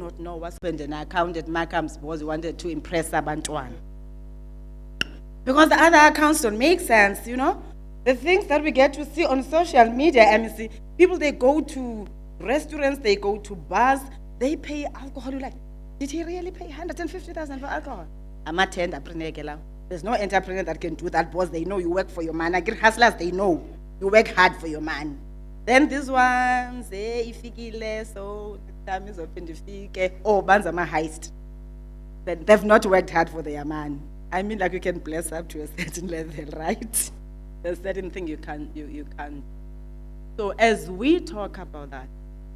not know what spent an account at Markham's because he wanted to impress Abantwan. Because the other accounts don't make sense, you know? The things that we get to see on social media, MEC, people, they go to restaurants, they go to bars, they pay alcohol. You're like, did he really pay 150,000 for alcohol? I'm a entrepreneur. There's no entrepreneur that can do that because they know you work for your man. Like hustlers, they know you work hard for your man. Then these ones, so time is open to oh, banzama heist. Then they've not worked hard for their man. I mean, like, you can bless up to a certain level, right? There's certain thing you can't. So as we talk about that,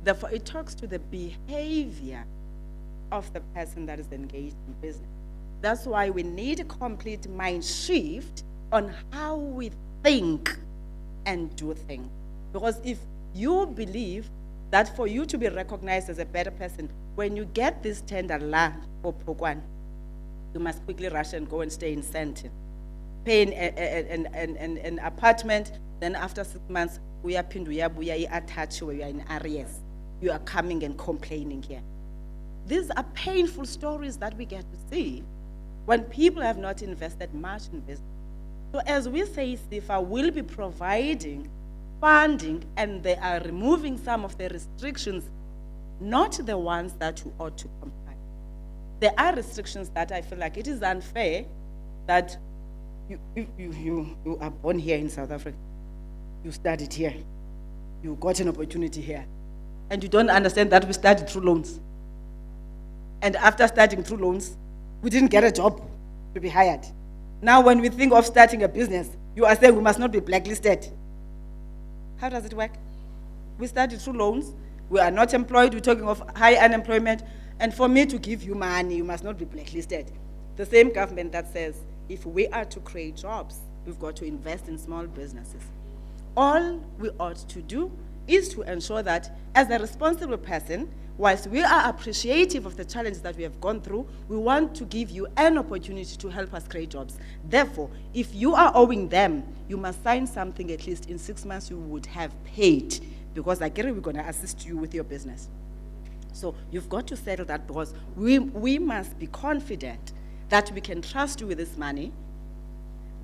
therefore it talks to the behavior of the person that is engaged in business. That's why we need a complete mind shift on how we think and do things. Because if you believe that for you to be recognized as a better person, when you get this tender land for Pokwan, you must quickly rush and go and stay in Sentin. Pay an apartment, then after 6 months, we are attached where you are in arrears. You are coming and complaining here. These are painful stories that we get to see when people have not invested much in business. So as we say, SIFA will be providing funding, and they are removing some of the restrictions, not the ones that you ought to comply. There are restrictions that I feel like it is unfair that you are born here in South Africa, you studied here, you got an opportunity here, and you don't understand that we studied through loans. And after studying through loans, we didn't get a job to be hired. Now when we think of starting a business, you are saying we must not be blacklisted. How does it work? We studied through loans, we are not employed, we're talking of high unemployment, and for me to give you money, you must not be blacklisted. The same government that says, if we are to create jobs, we've got to invest in small businesses. All we ought to do is to ensure that as a responsible person, whilst we are appreciative of the challenges that we have gone through, we want to give you an opportunity to help us create jobs. Therefore, if you are owing them, you must sign something at least in 6 months you would have paid, because I get it, we're going to assist you with your business. So you've got to settle that, because we must be confident that we can trust you with this money.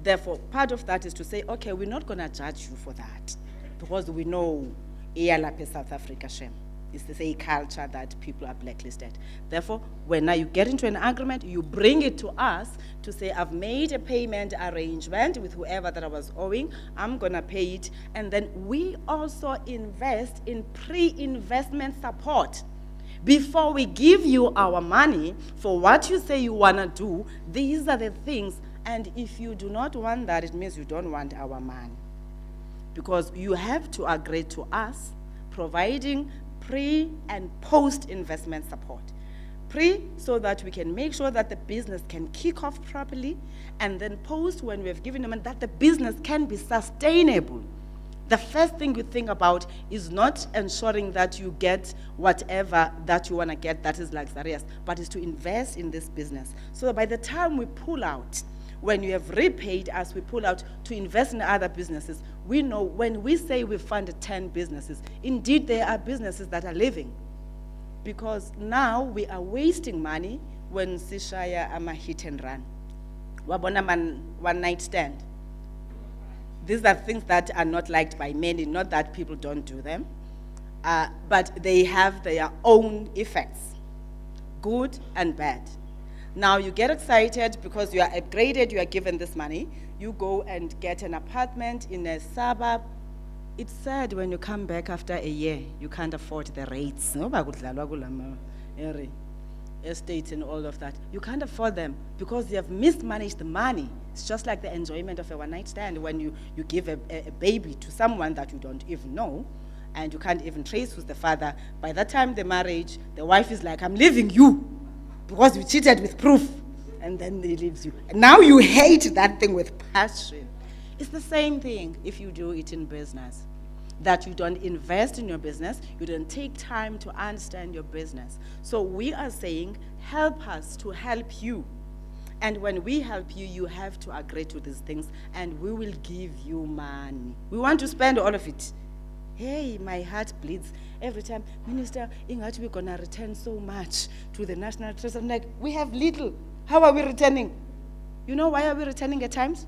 Therefore, part of that is to say, okay, we're not going to judge you for that, because we know South Africa shame. It's the same culture that people are blacklisted. Therefore, when now you get into an agreement, you bring it to us to say, I've made a payment arrangement with whoever that I was owing, I'm going to pay it. And then we also invest in pre-investment support. Before we give you our money for what you say you want to do, these are the things. And if you do not want that, it means you don't want our money. Because you have to agree to us providing pre and post-investment support. Pre, so that we can make sure that the business can kick off properly, and then post, when we have given them, that the business can be sustainable. The first thing you think about is not ensuring that you get whatever that you want to get that is luxurious, but is to invest in this business. So that by the time we pull out, when you have repaid us, we pull out to invest in other businesses. We know when we say we funded 10 businesses, indeed there are businesses that are living. Because now we are wasting money when Sishaya ama hit and run. Wabona man one night stand. These are things that are not liked by many, not that people don't do them, but they have their own effects, good and bad. Now you get excited because you are upgraded, you are given this money, you go and get an apartment in a suburb. It's sad when you come back after a year, you can't afford the rates. Estates and all of that. You can't afford them because you have mismanaged the money. It's just like the enjoyment of a one-night stand when you give a baby to someone that you don't even know, and you can't even trace who's the father. By that time, the marriage, the wife is like, I'm leaving you because you cheated with proof, and then he leaves you. And now you hate that thing with passion. It's the same thing if you do it in business, that you don't invest in your business, you don't take time to understand your business. So we are saying, help us to help you. And when we help you, you have to agree to these things, and we will give you money. We want to spend all of it. Hey, my heart bleeds every time. Minister, we're going to return so much to the National Trust. I'm like, we have little. How are we returning? You know why are we returning at times?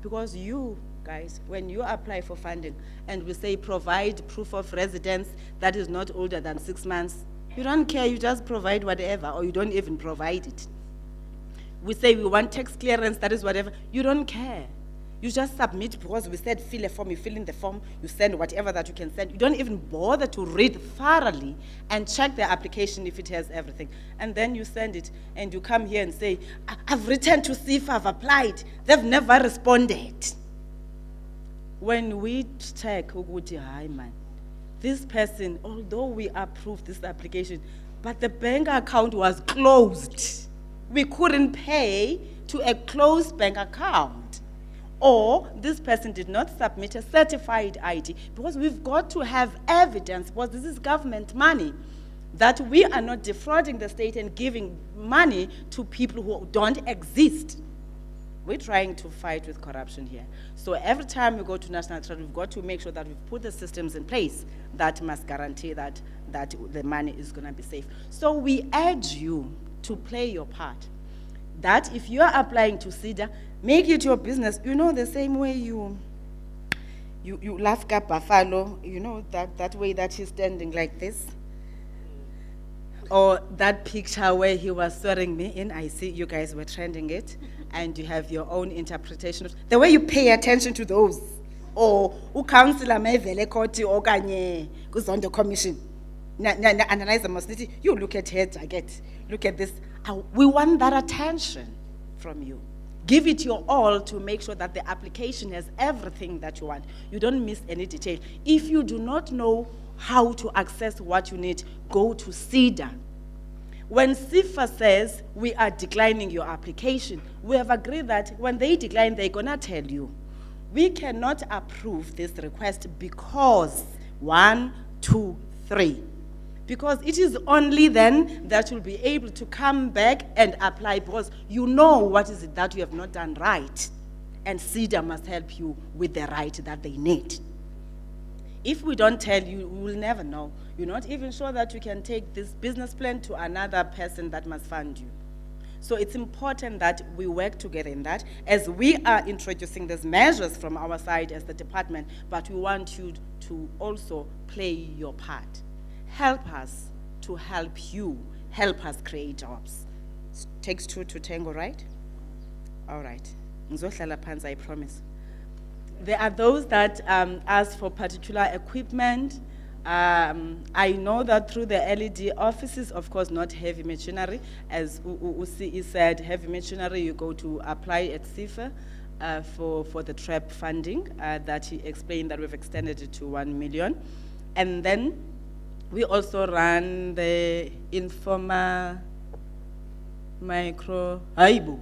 Because you guys, when you apply for funding and we say provide proof of residence that is not older than 6 months, you don't care, you just provide whatever, or you don't even provide it. We say we want tax clearance, that is whatever, you don't care. You just submit because we said fill a form, you fill in the form, you send whatever that you can send. You don't even bother to read thoroughly and check the application if it has everything. And then you send it and you come here and say, I've written to see if I've applied. They've never responded. When we check, hi man, this person, although we approved this application, but the bank account was closed. We couldn't pay to a closed bank account. Or this person did not submit a certified ID, because we've got to have evidence, because this is government money, that we are not defrauding the state and giving money to people who don't exist. We're trying to fight with corruption here. So every time we go to National Trust, we've got to make sure that we've put the systems in place that must guarantee that the money is going to be safe. So we urge you to play your part. That if you're applying to SEDA, make it your business. You know, the same way you laugh at Buffalo, you know, that way that he's standing like this. Or that picture where he was swearing me in, I see you guys were trending it, and you have your own interpretation. The way you pay attention to those. Or, councillor mevele koti okanye kuzondo commission. Analyze the mostly. You look at it, I get. Look at this. We want that attention from you. Give it your all to make sure that the application has everything that you want. You don't miss any detail. If you do not know how to access what you need, go to SEDA. When SIFA says we are declining your application, we have agreed that when they decline, they're going to tell you, we cannot approve this request because 1, 2, 3. Because it is only then that you'll be able to come back and apply, because you know what is it that you have not done right. And SEDA must help you with the right that they need. If we don't tell you, we will never know. You're not even sure that you can take this business plan to another person that must fund you. So it's important that we work together in that, as we are introducing these measures from our side as the department, but we want you to also play your part. Help us to help you, help us create jobs. It takes two to tango, right? All right. I promise. There are those that ask for particular equipment. I know that through the LED offices, of course, not heavy machinery. As Usi said, heavy machinery, you go to apply at SIFA for the TREP funding that he explained that we've extended it to 1 million. And then we also run the informal micro. And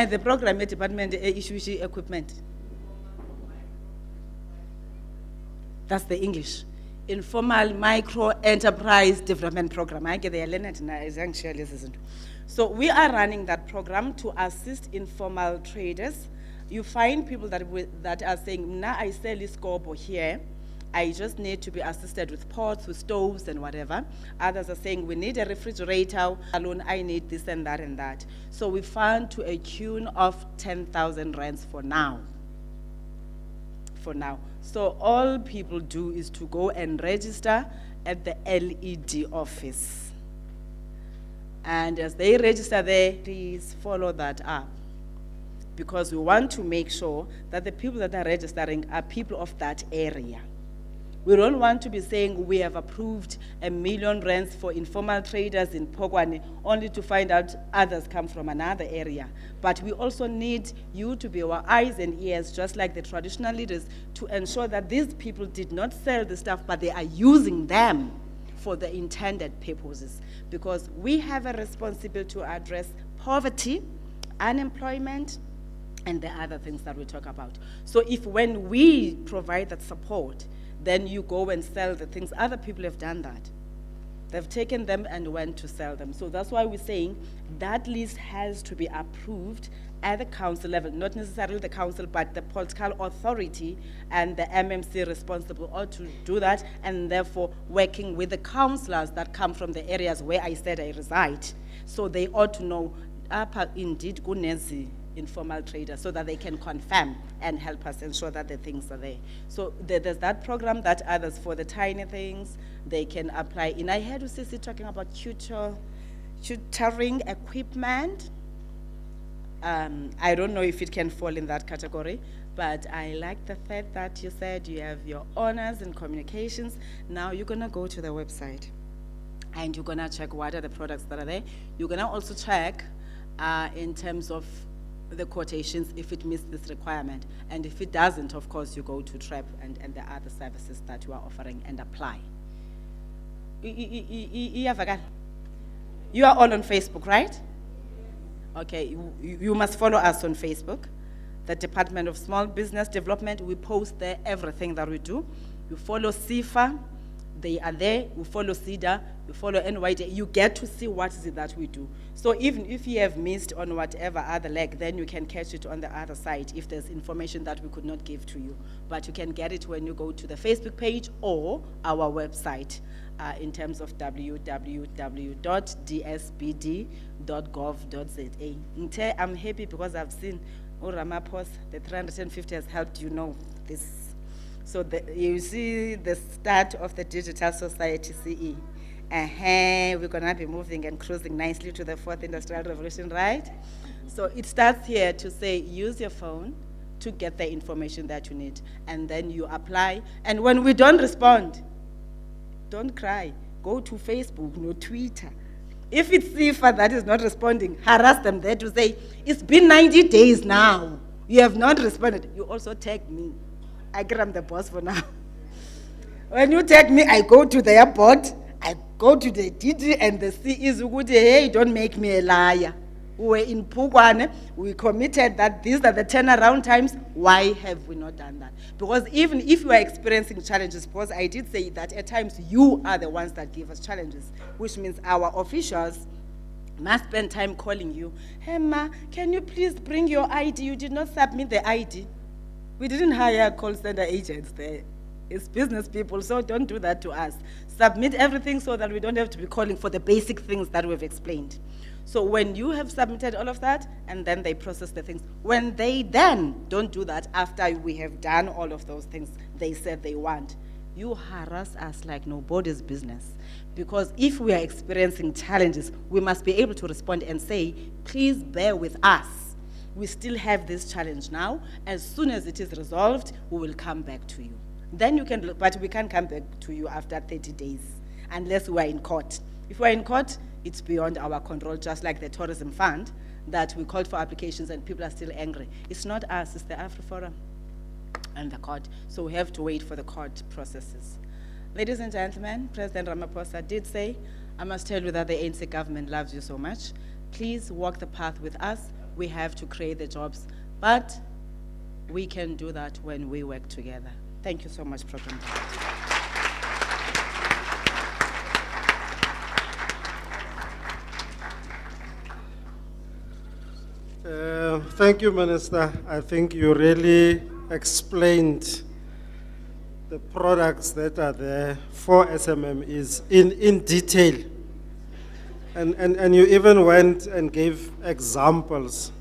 the program department issues equipment. That's the English. Informal micro enterprise development program. I get the Leonard and so we are running that program to assist informal traders. You find people that are saying, "Nah, I sell this scope here. I just need to be assisted with pots, with stoves, and whatever." Others are saying, "We need a refrigerator alone. I need this and that and that." So we fund to a tune of 10,000 rands for now. For now. So all people do is to go and register at the LED office. And as they register there, please follow that up. Because we want to make sure that the people that are registering are people of that area. We don't want to be saying we have approved 1 million rands for informal traders in Pogwane, only to find out others come from another area. But we also need you to be our eyes and ears, just like the traditional leaders, to ensure that these people did not sell the stuff, but they are using them for the intended purposes. Because we have a responsibility to address poverty, unemployment, and the other things that we talk about. So if when we provide that support, then you go and sell the things, other people have done that. They've taken them and went to sell them. So that's why we're saying that list has to be approved at the council level, not necessarily the council, but the political authority and the MMC responsible ought to do that, and therefore working with the councillors that come from the areas where I said I reside. So they ought to know, indeed, kunezi informal traders, so that they can confirm and help us ensure that the things are there. So there's that program that others for the tiny things, they can apply. And I heard Usisi talking about tutoring equipment. I don't know if it can fall in that category, but I like the fact that you said you have your honors in communications. Now you're gonna go to the website and you're gonna check what are the products that are there. You're gonna also check in terms of the quotations if it meets this requirement. And if it doesn't, of course, you go to TREP and the other services that you are offering and apply. You are all on Facebook, right? Okay, you must follow us on Facebook. The Department of Small Business Development, we post there everything that we do. You follow CIFA, they are there. You follow CEDA, you follow NYD. You get to see what is it that we do. So even if you have missed on whatever other leg, then you can catch it on the other side if there's information that we could not give to you. But you can get it when you go to the Facebook page or our website in terms of www.dsbd.gov.za. I'm happy because I've seen Ramaphosa, the 350 has helped you know this. So you see the start of the Digital Society CE. We're going to be moving and cruising nicely to the 4th Industrial Revolution, right? So it starts here to say, use your phone to get the information that you need. And then you apply. And when we don't respond, don't cry. Go to Facebook, no Twitter. If it's CIFA that is not responding, harass them there to say, it's been 90 days now. You have not responded. You also tag me. I get I'm the boss for now. When you tag me, I go to the airport, I go to the DG and the CEs who would say, hey, don't make me a liar. We were in Pugwane, we committed that these are the turnaround times. Why have we not done that? Because even if you are experiencing challenges, because I did say that at times you are the ones that give us challenges, which means our officials must spend time calling you. Hey, ma, can you please bring your ID? You did not submit the ID. We didn't hire call center agents there. It's business people, so don't do that to us. Submit everything so that we don't have to be calling for the basic things that we've explained. So when you have submitted all of that, and then they process the things, when they then don't do that after we have done all of those things they said they want, you harass us like nobody's business. Because if we are experiencing challenges, we must be able to respond and say, please bear with us. We still have this challenge now. As soon as it is resolved, we will come back to you. Then you can look, but we can't come back to you after 30 days unless we are in court. If we're in court, it's beyond our control, just like the tourism fund that we called for applications and people are still angry. It's not us, it's the AfriForum and the court. So we have to wait for the court processes. Ladies and gentlemen, President Ramaphosa did say, I must tell you that the ANC government loves you so much. Please walk the path with us. We have to create the jobs, but we can do that when we work together. Thank you so much, Program. Thank you, Minister. I think you really explained the products that are there for SMMEs in detail. And you even went and gave examples.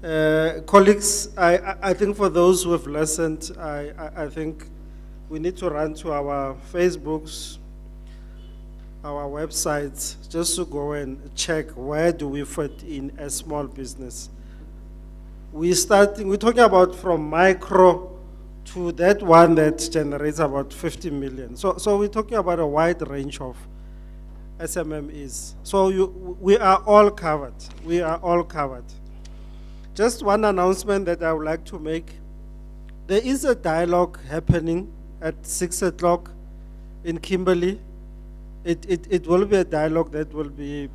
Colleagues, I think for those who have listened, I think we need to run to our Facebooks, our websites, just to go and check where do we fit in a small business. We're talking about from micro to that one that generates about 50 million. So we're talking about a wide range of SMMEs. So we are all covered. We are all covered. Just one announcement that I would like to make. There is a dialogue happening at 6 o'clock in Kimberley. It will be a dialogue that will be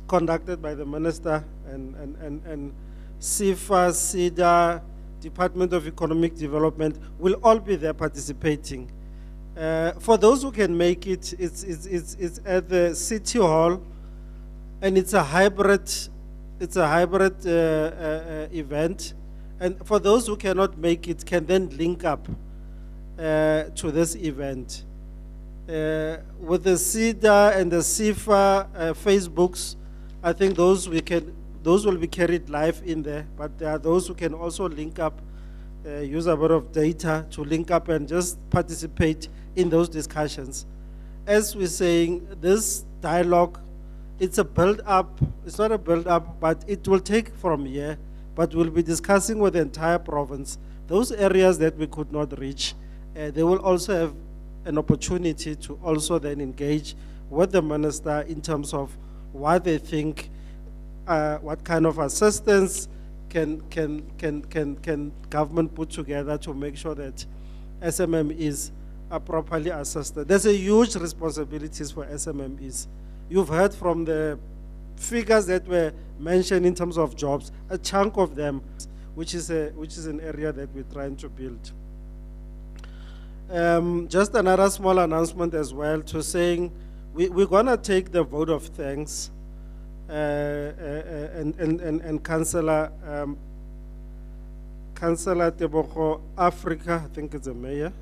conducted by the Minister and CIFA, CEDA, Department of Economic Development will all be there participating. For those who can make it, it's at the City Hall, and it's a hybrid event. And for those who cannot make it, can then link up to this event. With the CEDA and the CIFA Facebooks, I think those will be carried live in there, but there are those who can also link up, use a bit of data to link up and just participate in those discussions. As we're saying, this dialogue, it's a build-up, it's not a build-up, but it will take from here, but we'll be discussing with the entire province, those areas that we could not reach. They will also have an opportunity to also then engage with the minister in terms of what they think, what kind of assistance can government put together to make sure that SMMEs are properly assisted. There's a huge responsibilities for SMMEs. You've heard from the figures that were mentioned in terms of jobs, a chunk of them, which is an area that we're trying to build. Just another small announcement as well to saying we're gonna take the vote of thanks, and Councillor Tebogo Africa, I think it's a mayor,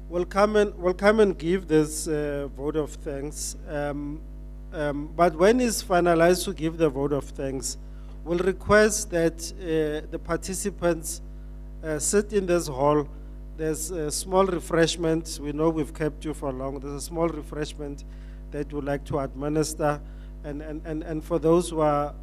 will come and give this vote of thanks. But when it's finalized to give the vote of thanks, we'll request that the participants sit in this hall. There's a small refreshment. We know we've kept you for long. There's a small refreshment that we'd like to administer. And for those who are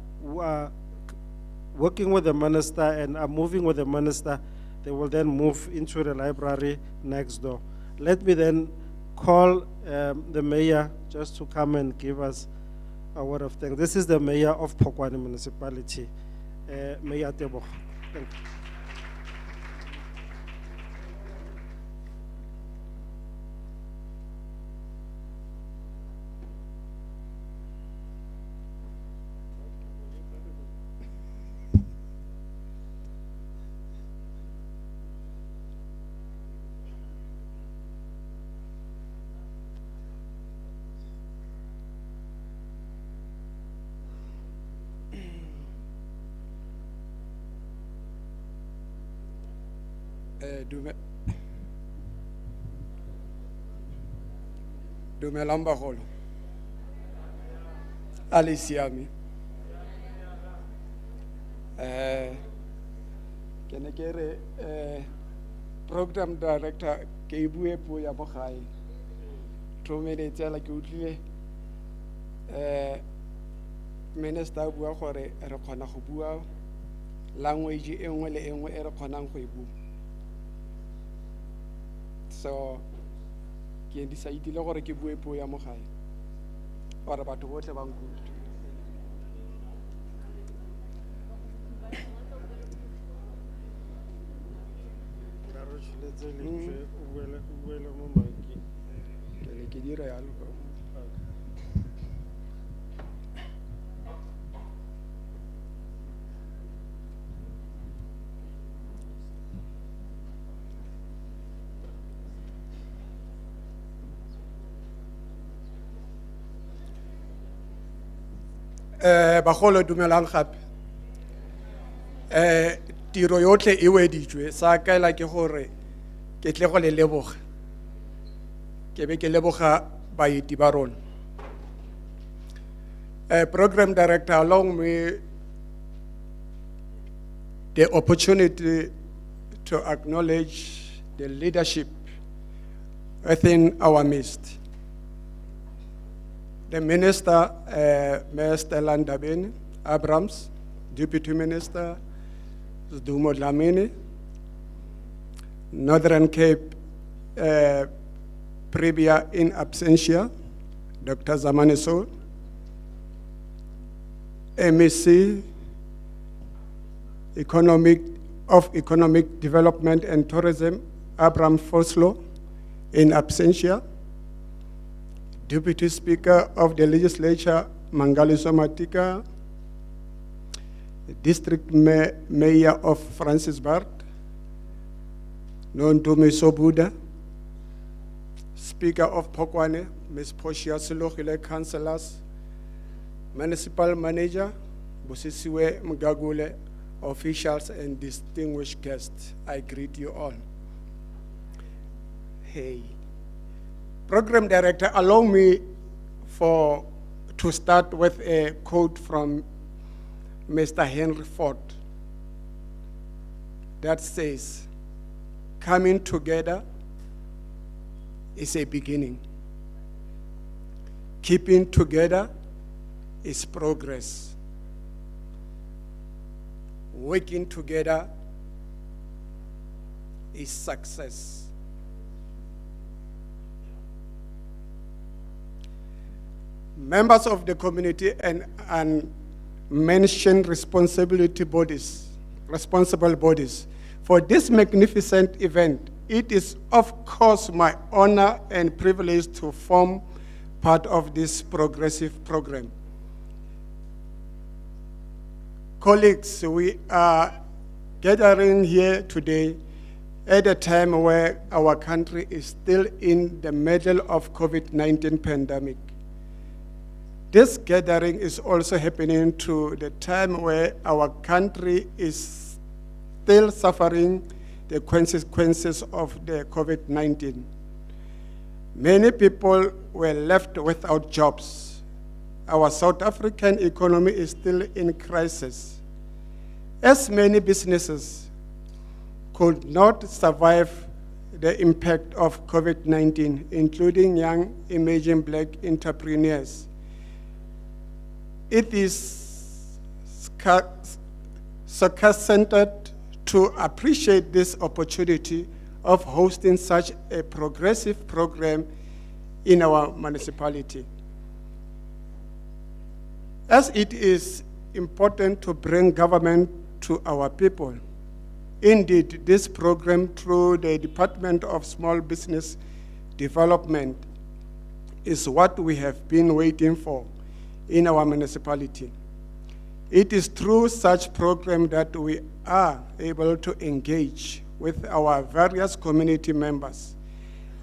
working with the minister and are moving with the minister, they will then move into the library next door. Let me then call the mayor just to come and give us a word of thanks. This is the mayor of Polokwane Municipality, Mayor Tebogo. Thank you. Dumelang bagolo. A le siame. Ke ne ke re program director ke bue puo ya bogae. Thomeletse la ke utlile minister bua gore re kgona go bua language e nngwe le enngwe e re kgonang go e bua. So ke decidile gore ke bue puo ya mo gae gore batho botlhe ba nkutlwe. Ke dira yalo. Bagolo dumelang gape. Tiro yotlhe e weditswe sa kaela ke gore ke tle go le leboga. Ke be ke leboga baeti ba rona. Program director, along with the opportunity to acknowledge the leadership within our midst. The Minister, Mr. Landabeni Abrams, Deputy Minister, Dumo Dlamini, Northern Cape, Privia in absentia, Dr. Zamani Soul, MEC, Economic Development and Tourism, Abraham Foslo, in absentia, Deputy Speaker of the Legislature, Mangali Somatika, District Mayor of Francis Bart, known to me Sobuda, Speaker of Pokwane, Ms. Portia Silogile, councillors, municipal manager, Bosisiwe Mgagule, officials and distinguished guests, I greet you all. Hey. Program Director, allow me to start with a quote from Mr. Henry Ford that says, "Coming together is a beginning. Keeping together is progress. Working together is success." Members of the community and mentioned responsible bodies, for this magnificent event, it is of course my honor and privilege to form part of this progressive program. Colleagues, we are gathering here today at a time where our country is still in the middle of COVID-19 pandemic. This gathering is also happening to the time where our country is still suffering the consequences of the COVID-19. Many people were left without jobs. Our South African economy is still in crisis, as many businesses could not survive the impact of COVID-19, including young emerging Black entrepreneurs. It is sarcastic to appreciate this opportunity of hosting such a progressive program in our municipality, as it is important to bring government to our people. Indeed, this program through the Department of Small Business Development is what we have been waiting for in our municipality. It is through such program that we are able to engage with our various community members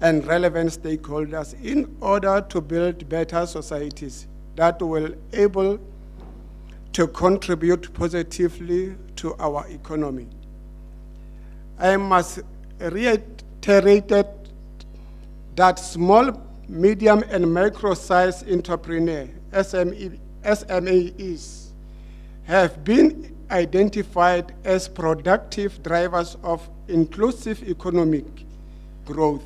and relevant stakeholders in order to build better societies that will able to contribute positively to our economy. I must reiterate that small, medium, and micro-sized entrepreneurs, SMMEs, have been identified as productive drivers of inclusive economic growth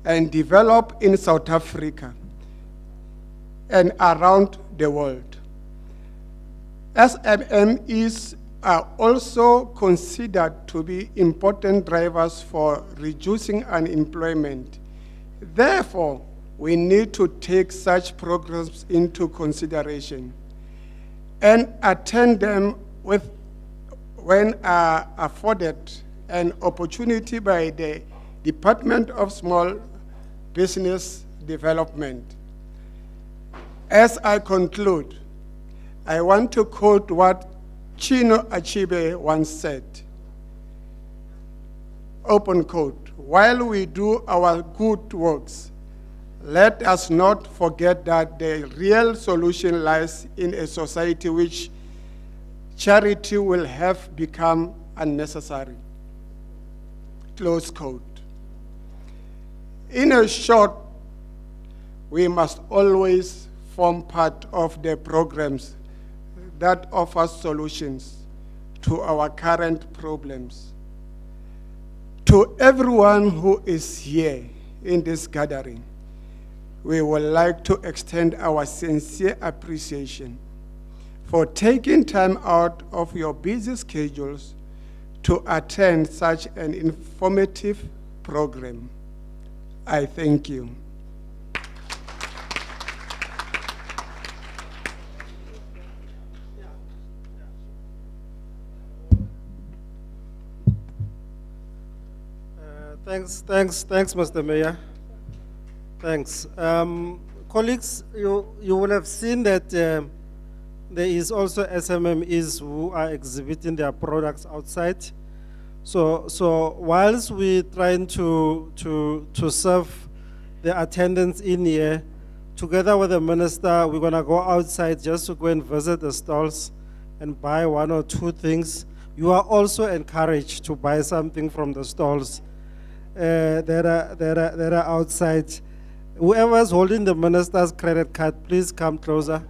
and develop in South Africa and around the world. SMMEs are also considered to be important drivers for reducing unemployment. Therefore, we need to take such programs into consideration and attend them when afforded an opportunity by the Department of Small Business Development. As I conclude, I want to quote what Chino Achebe once said, open quote, "While we do our good works, let us not forget that the real solution lies in a society which charity will have become unnecessary." Close quote. In a short, we must always form part of the programs that offer solutions to our current problems. To everyone who is here in this gathering, we would like to extend our sincere appreciation for taking time out of your busy schedules to attend such an informative program. I thank you. Thanks, Mr. Mayor. Thanks. Colleagues, you will have seen that there is also SMMEs who are exhibiting their products outside. So whilst we're trying to serve the attendance in here. Together with the minister, we're gonna go outside just to go and visit the stalls and buy one or two things. You are also encouraged to buy something from the stalls that are outside. Whoever's holding the minister's credit card, please come closer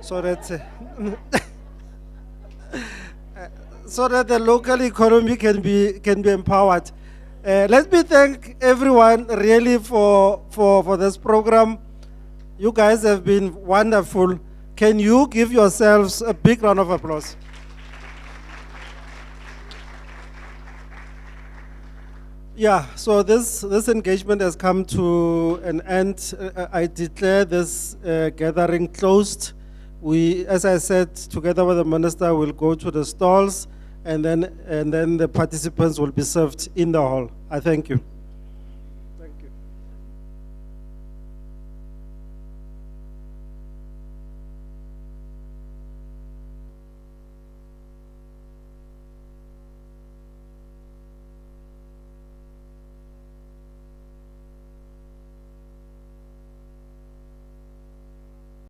so that so that the local economy can be empowered. Let me thank everyone really for this program. You guys have been wonderful. Can you give yourselves a big round of applause? Yeah, so this engagement has come to an end. I declare this gathering closed. We, as I said, together with the minister, will go to the stalls, and then the participants will be served in the hall. I thank you.